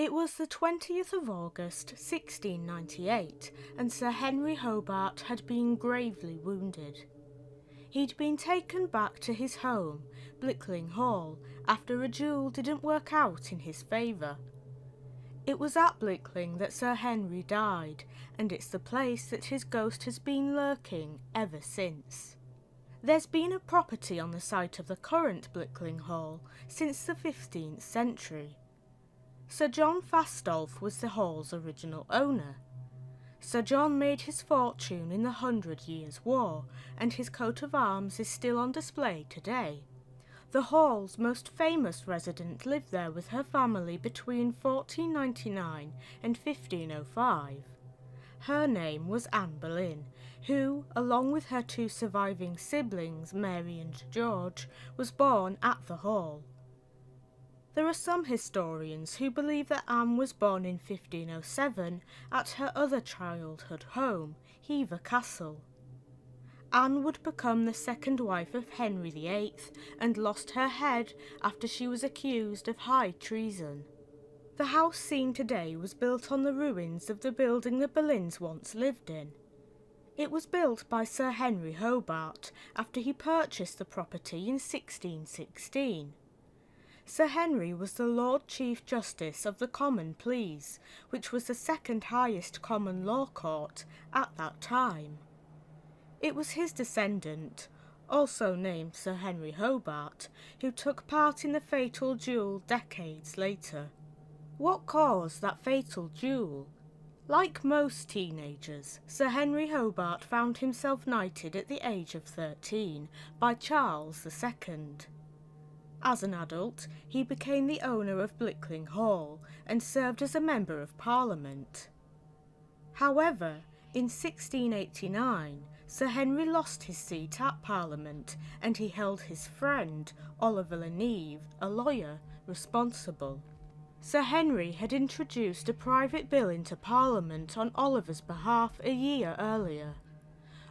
It was the 20th of August 1698 and Sir Henry Hobart had been gravely wounded. He'd been taken back to his home, Blickling Hall, after a duel didn't work out in his favour. It was at Blickling that Sir Henry died, and it's the place that his ghost has been lurking ever since. There's been a property on the site of the current Blickling Hall since the 15th century. Sir John Fastolf was the hall's original owner. Sir John made his fortune in the 100 Years' War, and his coat of arms is still on display today. The hall's most famous resident lived there with her family between 1499 and 1505. Her name was Anne Boleyn, who, along with her two surviving siblings, Mary and George, was born at the hall. There are some historians who believe that Anne was born in 1507 at her other childhood home, Hever Castle. Anne would become the second wife of Henry VIII and lost her head after she was accused of high treason. The house seen today was built on the ruins of the building the Boleyns once lived in. It was built by Sir Henry Hobart after he purchased the property in 1616. Sir Henry was the Lord Chief Justice of the Common Pleas, which was the second highest common law court at that time. It was his descendant, also named Sir Henry Hobart, who took part in the fatal duel decades later. What caused that fatal duel? Like most teenagers, Sir Henry Hobart found himself knighted at the age of 13 by Charles II. As an adult, he became the owner of Blickling Hall and served as a Member of Parliament. However, in 1689, Sir Henry lost his seat at Parliament and he held his friend, Oliver Leneve, a lawyer, responsible. Sir Henry had introduced a private bill into Parliament on Oliver's behalf a year earlier.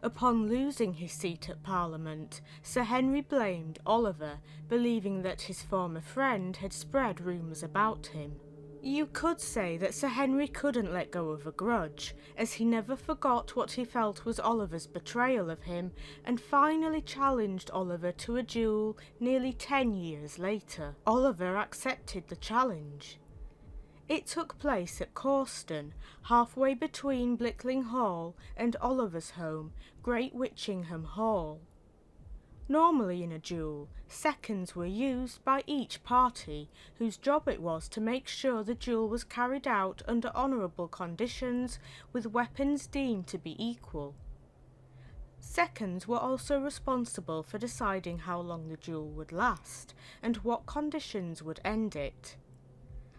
Upon losing his seat at Parliament, Sir Henry blamed Oliver, believing that his former friend had spread rumours about him. You could say that Sir Henry couldn't let go of a grudge, as he never forgot what he felt was Oliver's betrayal of him, and finally challenged Oliver to a duel nearly 10 years later. Oliver accepted the challenge. It took place at Corston, halfway between Blickling Hall and Oliver's home, Great Witchingham Hall. Normally in a duel, seconds were used by each party, whose job it was to make sure the duel was carried out under honourable conditions, with weapons deemed to be equal. Seconds were also responsible for deciding how long the duel would last, and what conditions would end it.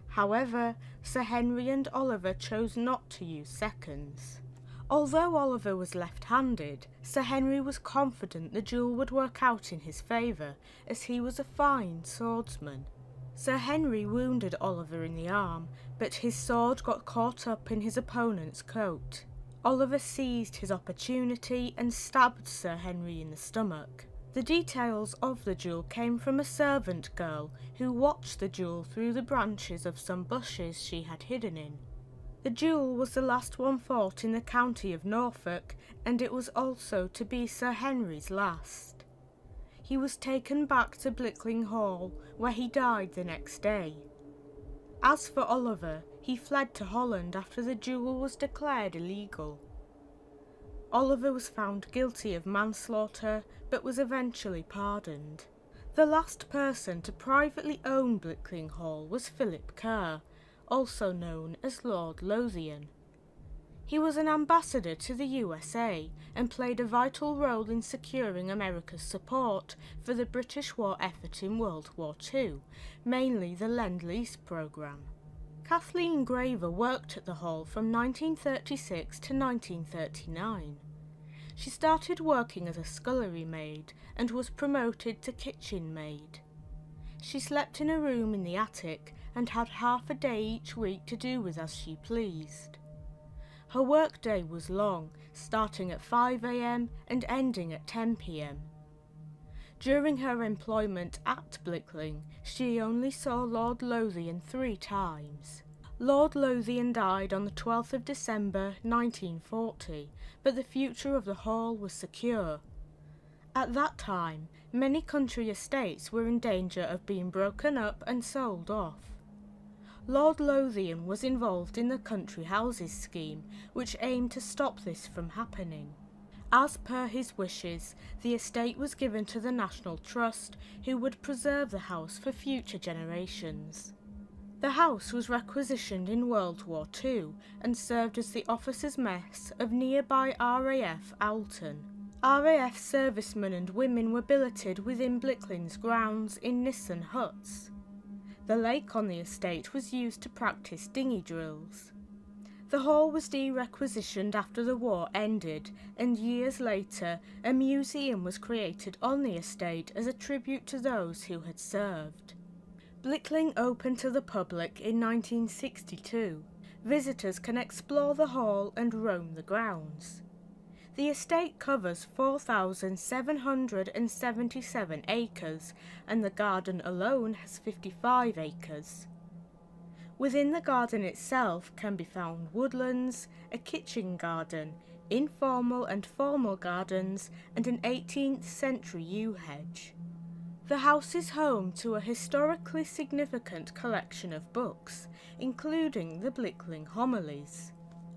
However, Sir Henry and Oliver chose not to use seconds. Although Oliver was left-handed, Sir Henry was confident the duel would work out in his favour, as he was a fine swordsman. Sir Henry wounded Oliver in the arm, but his sword got caught up in his opponent's coat. Oliver seized his opportunity and stabbed Sir Henry in the stomach. The details of the duel came from a servant girl who watched the duel through the branches of some bushes she had hidden in. The duel was the last one fought in the county of Norfolk, and it was also to be Sir Henry's last. He was taken back to Blickling Hall, where he died the next day. As for Oliver, he fled to Holland after the duel was declared illegal. Oliver was found guilty of manslaughter, but was eventually pardoned. The last person to privately own Blickling Hall was Philip Carr, also known as Lord Lothian. He was an ambassador to the USA and played a vital role in securing America's support for the British war effort in World War II, mainly the Lend-Lease programme. Kathleen Graver worked at the hall from 1936 to 1939. She started working as a scullery maid and was promoted to kitchen maid. She slept in a room in the attic and had half a day each week to do with as she pleased. Her workday was long, starting at 5 AM and ending at 10 PM. During her employment at Blickling, she only saw Lord Lothian 3 times. Lord Lothian died on the 12th of December 1940, but the future of the hall was secure. At that time, many country estates were in danger of being broken up and sold off. Lord Lothian was involved in the country houses scheme, which aimed to stop this from happening. As per his wishes, the estate was given to the National Trust, who would preserve the house for future generations. The house was requisitioned in World War II and served as the officers' mess of nearby RAF Alton. RAF servicemen and women were billeted within Blickling's grounds in Nissen huts. The lake on the estate was used to practice dinghy drills. The hall was de-requisitioned after the war ended, and years later a museum was created on the estate as a tribute to those who had served. Blickling opened to the public in 1962. Visitors can explore the hall and roam the grounds. The estate covers 4,777 acres, and the garden alone has 55 acres. Within the garden itself can be found woodlands, a kitchen garden, informal and formal gardens, and an 18th century yew hedge. The house is home to a historically significant collection of books, including the Blickling Homilies.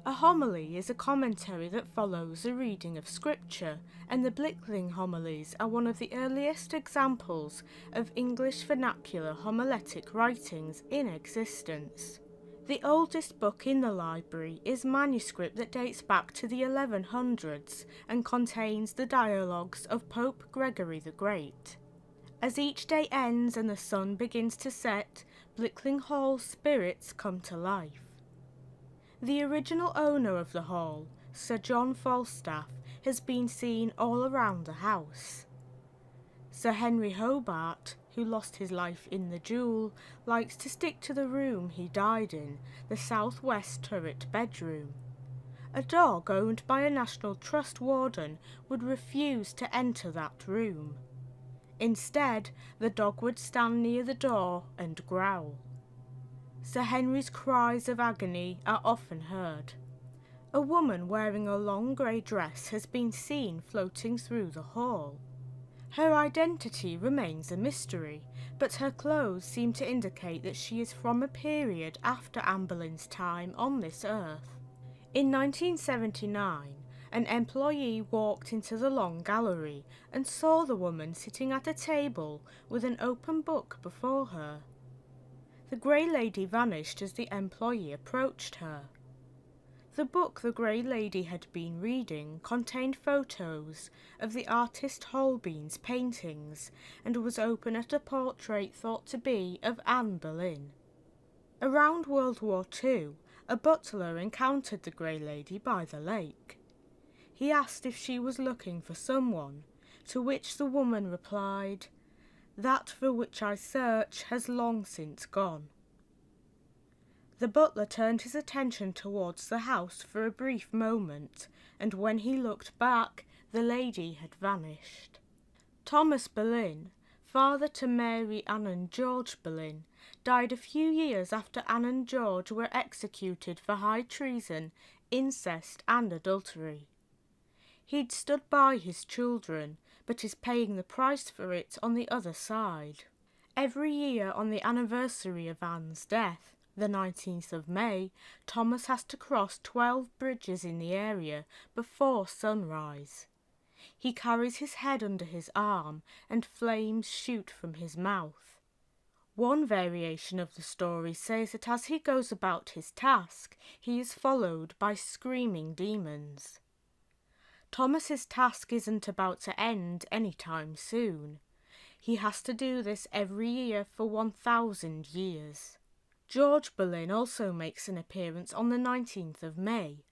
A homily is a commentary that follows a reading of scripture, and the Blickling Homilies are one of the earliest examples of English vernacular homiletic writings in existence. The oldest book in the library is manuscript that dates back to the 1100s and contains the dialogues of Pope Gregory the Great. As each day ends and the sun begins to set, Blickling Hall's spirits come to life. The original owner of the hall, Sir John Falstaff, has been seen all around the house. Sir Henry Hobart, who lost his life in the duel, likes to stick to the room he died in, the southwest turret bedroom. A dog owned by a National Trust warden would refuse to enter that room. Instead, the dog would stand near the door and growl. Sir Henry's cries of agony are often heard. A woman wearing a long grey dress has been seen floating through the hall. Her identity remains a mystery, but her clothes seem to indicate that she is from a period after Anne Boleyn's time on this earth. In 1979, an employee walked into the long gallery and saw the woman sitting at a table with an open book before her. The Grey Lady vanished as the employee approached her. The book the Grey Lady had been reading contained photos of the artist Holbein's paintings and was open at a portrait thought to be of Anne Boleyn. Around World War II, a butler encountered the Grey Lady by the lake. He asked if she was looking for someone, to which the woman replied, "That for which I search has long since gone." The butler turned his attention towards the house for a brief moment, and when he looked back, the lady had vanished. Thomas Boleyn, father to Mary Ann and George Boleyn, died a few years after Anne and George were executed for high treason, incest and adultery. He'd stood by his children, but is paying the price for it on the other side. Every year on the anniversary of Anne's death, the 19th of May, Thomas has to cross 12 bridges in the area before sunrise. He carries his head under his arm and flames shoot from his mouth. One variation of the story says that as he goes about his task, he is followed by screaming demons. Thomas's task isn't about to end anytime soon. He has to do this every year for 1,000 years. George Boleyn also makes an appearance on the 19th of May.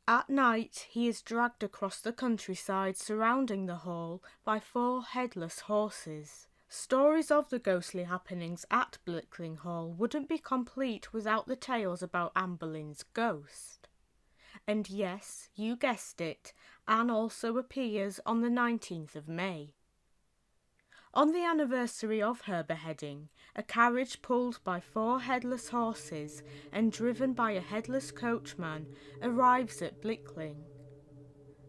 At night, he is dragged across the countryside surrounding the hall by 4 headless horses. Stories of the ghostly happenings at Blickling Hall wouldn't be complete without the tales about Anne Boleyn's ghost. And yes, you guessed it, Anne also appears on the 19th of May. On the anniversary of her beheading, a carriage pulled by 4 headless horses and driven by a headless coachman arrives at Blickling.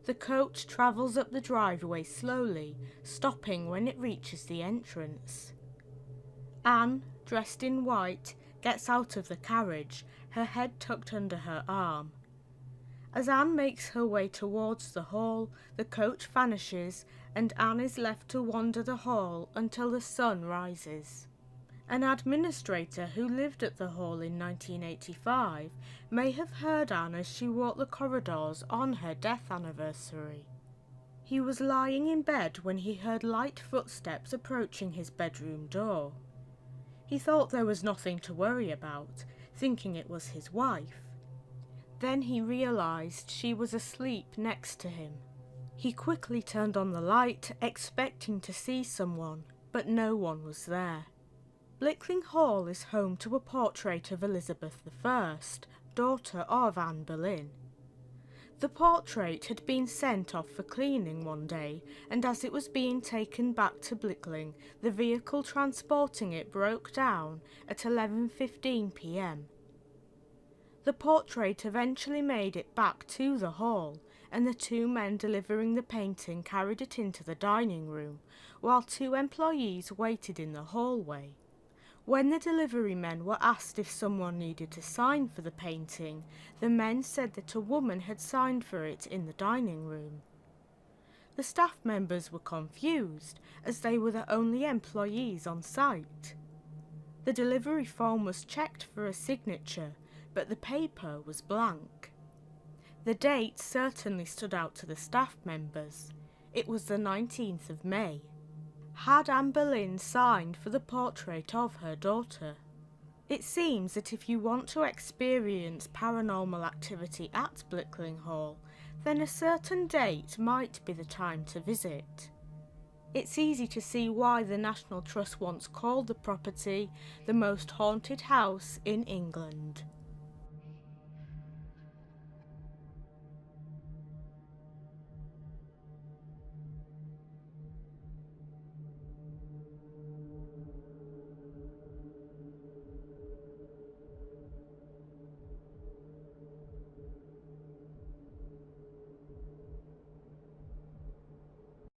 The coach travels up the driveway slowly, stopping when it reaches the entrance. Anne, dressed in white, gets out of the carriage, her head tucked under her arm. As Anne makes her way towards the hall, the coach vanishes and Anne is left to wander the hall until the sun rises. An administrator who lived at the hall in 1985 may have heard Anne as she walked the corridors on her death anniversary. He was lying in bed when he heard light footsteps approaching his bedroom door. He thought there was nothing to worry about, thinking it was his wife. Then he realised she was asleep next to him. He quickly turned on the light, expecting to see someone, but no one was there. Blickling Hall is home to a portrait of Elizabeth I, daughter of Anne Boleyn. The portrait had been sent off for cleaning one day, and as it was being taken back to Blickling, the vehicle transporting it broke down at 11:15 p.m. The portrait eventually made it back to the hall, and the 2 men delivering the painting carried it into the dining room, while 2 employees waited in the hallway. When the delivery men were asked if someone needed to sign for the painting, the men said that a woman had signed for it in the dining room. The staff members were confused, as they were the only employees on site. The delivery form was checked for a signature, but the paper was blank. The date certainly stood out to the staff members. It was the 19th of May. Had Anne Boleyn signed for the portrait of her daughter? It seems that if you want to experience paranormal activity at Blickling Hall, then a certain date might be the time to visit. It's easy to see why the National Trust once called the property the most haunted house in England.